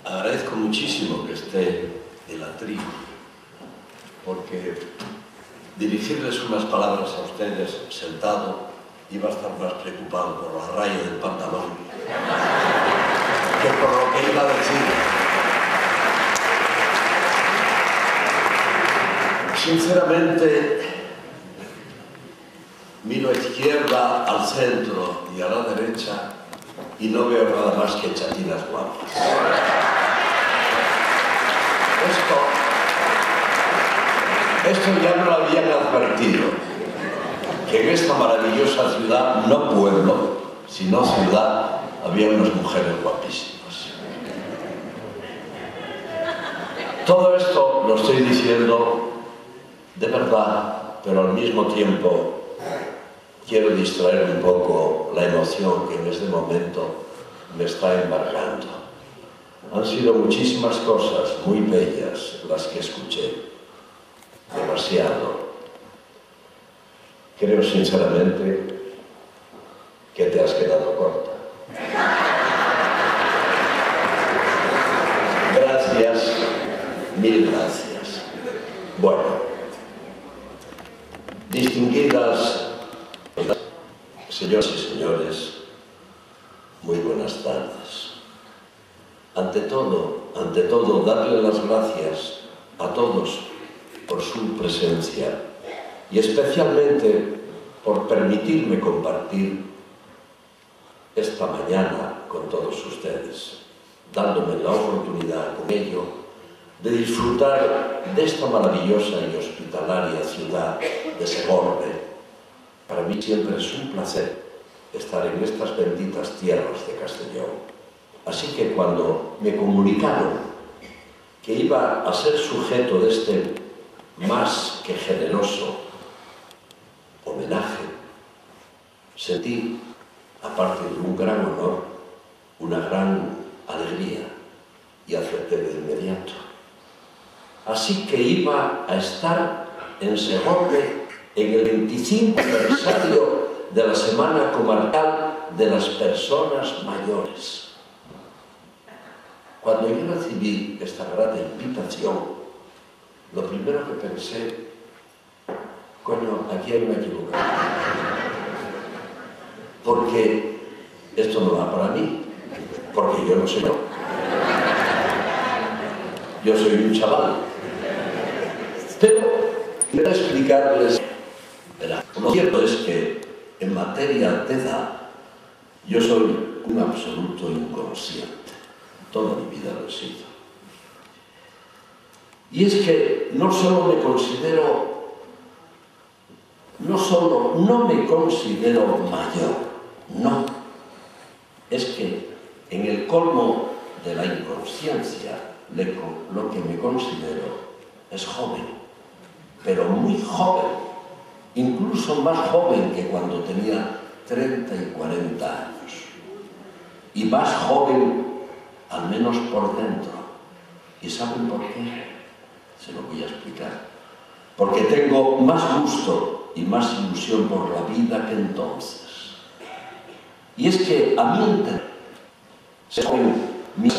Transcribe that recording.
Agradezco muchísimo que esté en la tribu, porque dirigirles unas palabras a ustedes sentado iba a estar más preocupado por la raya del pantalón que por lo que iba a decir. Sinceramente, miro a izquierda, al centro y a la derecha y no veo nada más que chatinas guapas. Esto ya me lo habían advertido, que en esta maravillosa ciudad, no pueblo, sino ciudad, había unas mujeres guapísimas. Todo esto lo estoy diciendo de verdad, pero al mismo tiempo quiero distraer un poco la emoción que en este momento me está embargando. Han sido muchísimas cosas muy bellas las que escuché. Demasiado. Creo sinceramente que te has quedado corta. Gracias, mil gracias. Bueno, distinguidas señoras y señores, muy buenas tardes. Ante todo, darle las gracias a todos por su presencia y especialmente por permitirme compartir esta mañana con todos ustedes, dándome la oportunidad con ello de disfrutar de esta maravillosa y hospitalaria ciudad de Segorbe. Para mí siempre es un placer estar en estas benditas tierras de Castellón. Así que cuando me comunicaron que iba a ser sujeto de este más que generoso homenaje, sentí, aparte de un gran honor, una gran alegría y acepté de inmediato. Así que iba a estar en Segorbe en el 25 aniversario de la Semana Comarcal de las Personas Mayores. Cuando yo recibí esta grata invitación, lo primero que pensé, coño, aquí hay una equivocación. Porque esto no va para mí, porque yo no soy yo. Yo soy un chaval. Pero quiero explicarles, verá, lo cierto es que en materia de edad yo soy un absoluto inconsciente. Toda mi vida lo he sido. Y es que no me considero mayor, no. Es que en el colmo de la inconsciencia, lo que me considero es joven, pero muy joven, incluso más joven que cuando tenía 30 y 40 años. Y más joven, al menos por dentro. ¿Y saben por qué? Se lo voy a explicar. Porque tengo más gusto y más ilusión por la vida que entonces. Y es que a mí, según mi